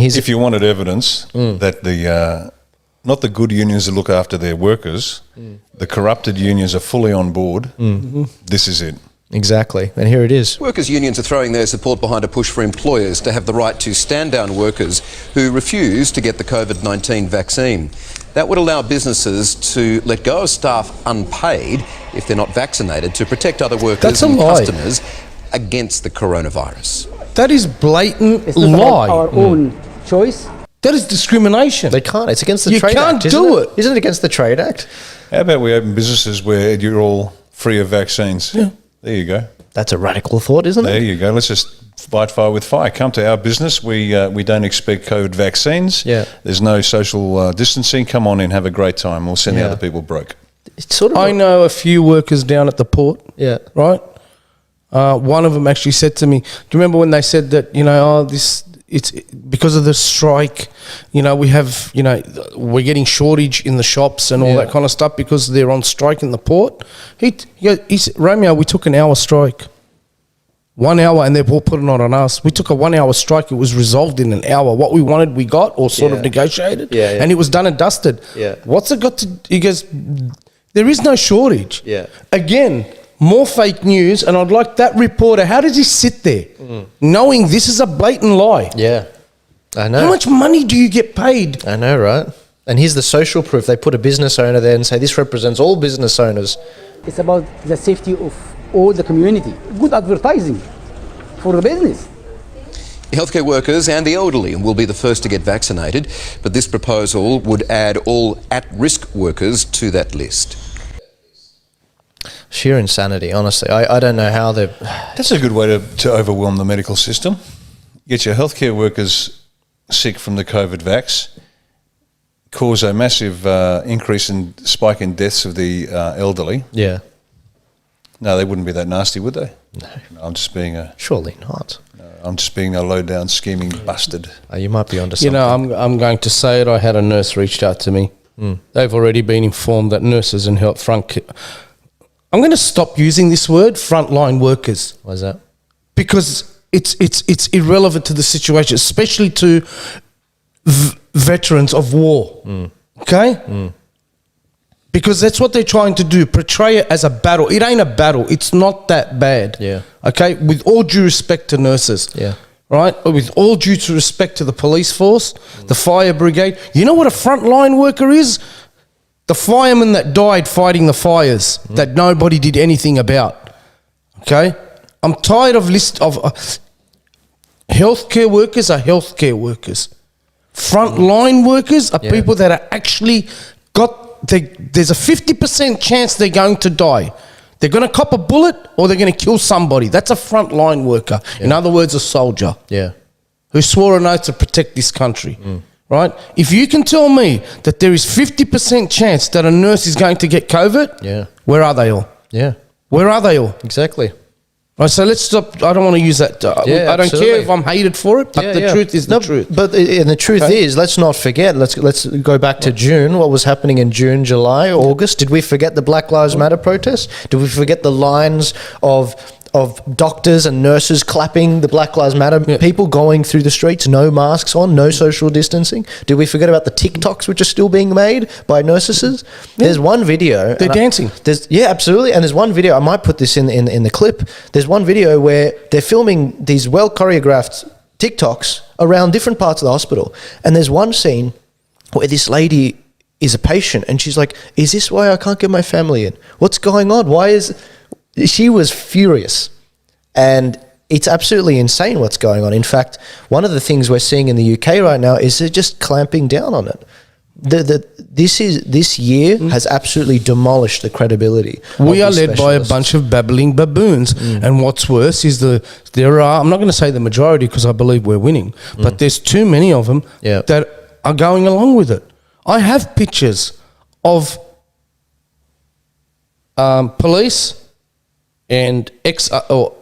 If you wanted evidence that the not the good unions that look after their workers, the corrupted unions are fully on board, this is it. Exactly, and here it is. Workers' unions are throwing their support behind a push for employers to have the right to stand down workers who refuse to get the COVID-19 vaccine. That would allow businesses to let go of staff unpaid if they're not vaccinated to protect other workers and customers against the coronavirus. That is blatant It's not lie. our own choice. That is discrimination. They can't. It's against the Trade Act. You can't do it. Isn't it against the Trade Act? How about we open businesses where you're all free of vaccines? Yeah. There you go. That's a radical thought, isn't There it? you go. Let's just fight fire with fire. Come to our business. We don't expect COVID vaccines. Yeah. There's no social distancing. Come on in, have a great time. We'll send the other people broke. It's sort of. I know a few workers down at the port. Yeah. Right. One of them actually said to me, "Do you remember when they said that it's because of the strike? We have we're getting shortage in the shops and all that kind of stuff because they're on strike in the port." He said, "Romeo, we took an hour strike, 1 hour, and they're all putting it on us. We took a 1 hour strike. It was resolved in an hour. What we wanted, we got, or sort of negotiated, and it was done and dusted. Yeah. What's it got to?" He goes, "There is no shortage." Yeah. Again. More fake news, and I'd like that reporter, how does he sit there knowing this is a blatant lie? Yeah. I know. How much money do you get paid? I know, right? And here's the social proof. They put a business owner there and say this represents all business owners. It's about the safety of all the community. Good advertising for the business. Healthcare workers and the elderly will be the first to get vaccinated, but this proposal would add all at-risk workers to that list. Sheer insanity, honestly. I don't know how they're... That's a good way to overwhelm the medical system. Get your healthcare workers sick from the COVID vax, cause a massive spike in deaths of the elderly. Yeah. No, they wouldn't be that nasty, would they? No. I'm just being Surely not. I'm just being a low-down scheming bastard. You might be onto something. I'm going to say it. I had a nurse reached out to me. They've already been informed that nurses and I'm going to stop using this word, frontline workers. Why is that? Because it's irrelevant to the situation, especially to veterans of war. Okay? Because that's what they're trying to do, portray it as a battle. It ain't a battle. It's not that bad. Yeah. Okay? With all due respect to nurses. Yeah. Right? With all due respect to the police force, the fire brigade. You know what a frontline worker is? The firemen that died fighting the fires that nobody did anything about. Okay? I'm tired of healthcare workers are healthcare workers. Frontline workers are people that are actually there's a 50% chance they're going to die. They're going to cop a bullet or they're going to kill somebody. That's a frontline worker. Yeah. In other words, a soldier. Yeah. Who swore an oath to protect this country. Right? If you can tell me that there is 50% chance that a nurse is going to get COVID, where are they all? Yeah. Where are they all? Exactly. Right, so let's stop. I don't want to use that. I don't care if I'm hated for it, but the truth is the truth. But the truth is, let's not forget, let's go back to June. What was happening in June, July, August? Did we forget the Black Lives Matter protests? Did we forget the lines of doctors and nurses clapping the Black Lives Matter people going through the streets, no masks on, no social distancing? Did we forget about the TikToks which are still being made by nurses? There's one video. They're dancing. Absolutely. And there's one video, I might put this in the clip. There's one video where they're filming these well choreographed TikToks around different parts of the hospital. And there's one scene where this lady is a patient and she's like, is this why I can't get my family in? What's going on? She was furious, and it's absolutely insane what's going on. In fact, one of the things we're seeing in the UK right now is they're just clamping down on it. This year has absolutely demolished the credibility. We are led by a bunch of babbling baboons, and what's worse is I'm not going to say the majority because I believe we're winning, but there's too many of them that are going along with it. I have pictures of police and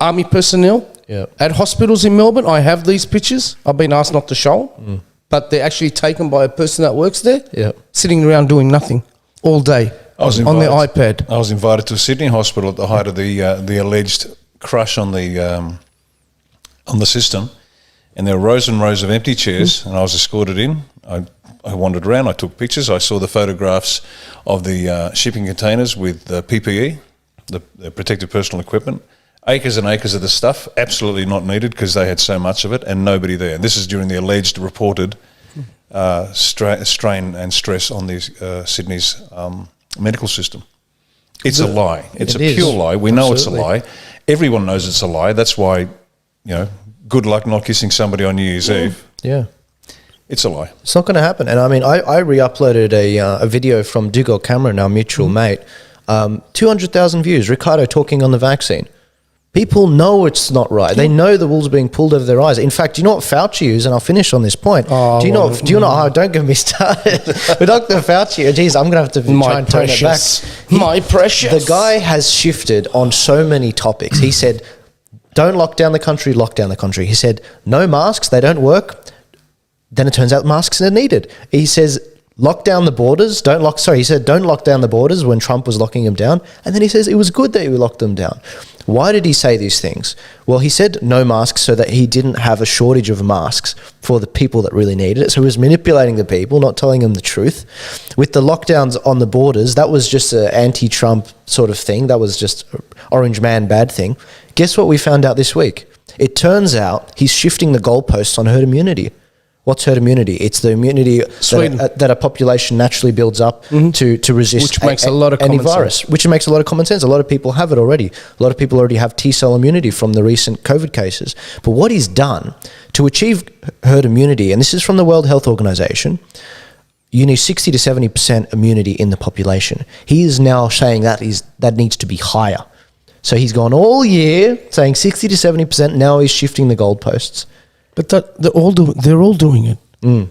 army personnel at hospitals in Melbourne. I have these pictures. I've been asked not to show them, but they're actually taken by a person that works there, sitting around doing nothing all day on their iPad. I was invited to a Sydney hospital at the height of the alleged crush on the system, and there were rows and rows of empty chairs, and I was escorted in. I wandered around, I took pictures, I saw the photographs of the shipping containers with the PPE, the protective personal equipment, acres and acres of the stuff, absolutely not needed because they had so much of it and nobody there. And this is during the alleged reported strain and stress on the Sydney's medical system. It's a lie. It's a pure lie. We know it's a lie. Everyone knows it's a lie. That's why, good luck not kissing somebody on New Year's Eve. Yeah. It's a lie. It's not going to happen. And I mean, I re-uploaded a video from Dougal Cameron, our mutual mate. 200,000 views. Riccardo talking on the vaccine. People know it's not right. They know the wool's being pulled over their eyes. In fact, do you know what Fauci used? And I'll finish on this point. Do you know? Don't get me started. But Dr. Fauci, geez, I'm going to have to try and tone it back. My precious. The guy has shifted on so many topics. He said, don't lock down the country, lock down the country. He said, no masks, they don't work. Then it turns out masks are needed. He says, lock down the borders. Don't lock down the borders when Trump was locking them down. And then he says it was good that we locked them down. Why did he say these things? Well, he said no masks so that he didn't have a shortage of masks for the people that really needed it. So he was manipulating the people, not telling them the truth. With the lockdowns on the borders, that was just an anti-Trump sort of thing. That was just an orange man bad thing. Guess what we found out this week? It turns out he's shifting the goalposts on herd immunity. What's herd immunity? It's the immunity that a population naturally builds up to resist any virus, which makes a lot of common sense. A lot of people have it already. A lot of people already have T-cell immunity from the recent COVID cases. But what he's done to achieve herd immunity, and this is from the World Health Organization, you need 60 to 70% immunity in the population. He is now saying that needs to be higher. So he's gone all year saying 60 to 70%. Now he's shifting the goalposts. But they're all doing it.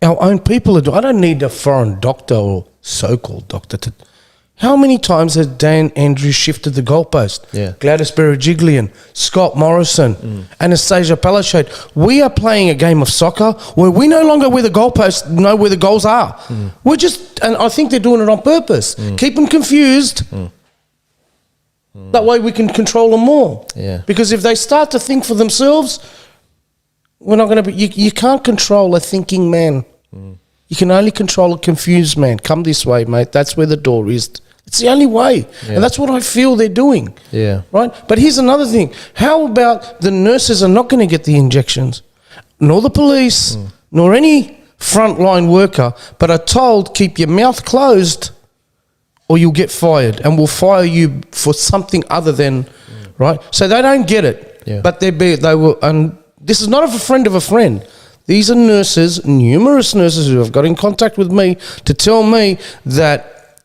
Our own people are doing. I don't need a foreign doctor or so-called doctor to. How many times has Dan Andrews shifted the goalpost? Yeah. Gladys Berejiklian, Scott Morrison, Anastasia Palaszczuk. We are playing a game of soccer where we no longer know where the goals are. We're just, and I think they're doing it on purpose. Keep them confused. That way we can control them more. Yeah. Because if they start to think for themselves, we're not going to be. You can't control a thinking man. You can only control a confused man. Come this way, mate. That's where the door is. It's the only way, and that's what I feel they're doing. Yeah. Right. But here's another thing. How about the nurses are not going to get the injections, nor the police, nor any frontline worker, but are told keep your mouth closed, or you'll get fired, and we'll fire you for something other than right. So they don't get it. Yeah. But they will and. This is not a friend of a friend. These are nurses, numerous nurses who have got in contact with me to tell me that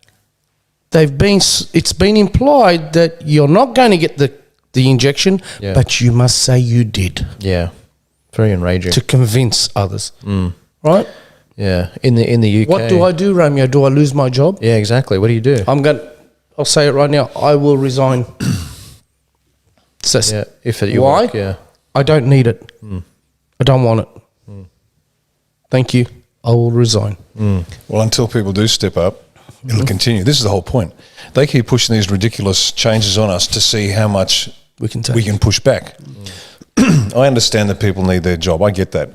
it's been implied that you're not going to get the injection, but you must say you did. Yeah. Very enraging. To convince others. Right? Yeah. In the UK. What do I do, Romeo? Do I lose my job? Yeah, exactly. What do you do? I'll say it right now. I will resign. If at your why? work, I don't need it. I don't want it. Thank you. I will resign. Well, until people do step up, it'll continue. This is the whole point. They keep pushing these ridiculous changes on us to see how much we can push back. I understand that people need their job. I get that.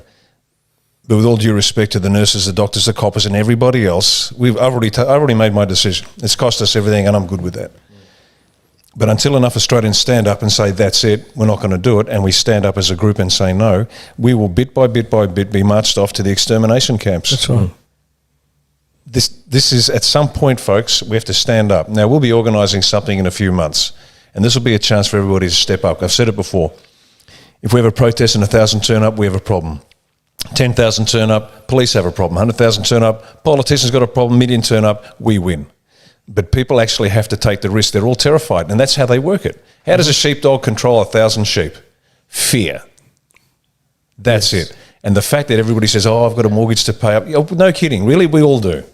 But with all due respect to the nurses, the doctors, the coppers, and everybody else, I've already made my decision. It's cost us everything, and I'm good with that. But until enough Australians stand up and say, that's it, we're not going to do it, and we stand up as a group and say no, we will bit by bit by bit be marched off to the extermination camps. That's right. This is, at some point, folks, we have to stand up. Now, we'll be organising something in a few months, and this will be a chance for everybody to step up. I've said it before. If we have a protest and 1,000 turn up, we have a problem. 10,000 turn up, police have a problem. 100,000 turn up, politicians got a problem. Million turn up, we win. But people actually have to take the risk. They're all terrified, and that's how they work it. How does a sheepdog control 1,000 sheep? Fear. That's it. And the fact that everybody says, I've got a mortgage to pay up. No kidding. Really, we all do.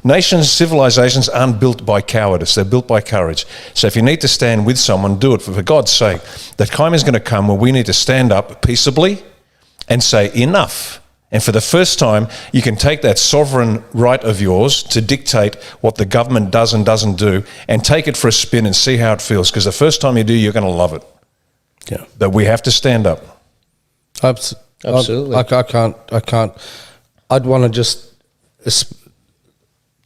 Nations, civilizations aren't built by cowardice. They're built by courage. So if you need to stand with someone, do it. For God's sake, that time is going to come where we need to stand up peaceably and say, enough. And for the first time, you can take that sovereign right of yours to dictate what the government does and doesn't do and take it for a spin and see how it feels. Because the first time you do, you're going to love it. Yeah. But we have to stand up. Absolutely. I can't. I'd want to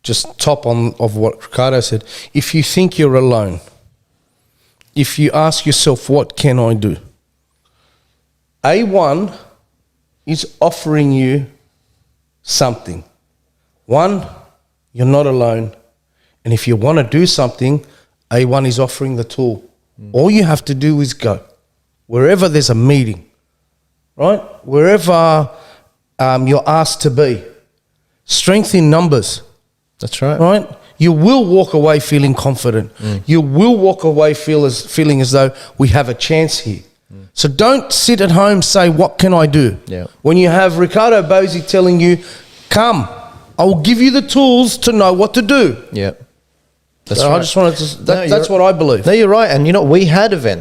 just top on of what Riccardo said. If you think you're alone, if you ask yourself, what can I do? A1 is offering you something. One, you're not alone. And if you want to do something, A1 is offering the tool. All you have to do is go. Wherever there's a meeting, right? Wherever you're asked to be. Strength in numbers. That's right. Right? You will walk away feeling confident. You will walk away feeling as though we have a chance here. So don't sit at home and say, what can I do? Yeah. When you have Riccardo Bosi telling you, come, I will give you the tools to know what to do. Yeah. That's So right. I just wanted to, No, that's you're- what I believe. No, you're right. And, we had events.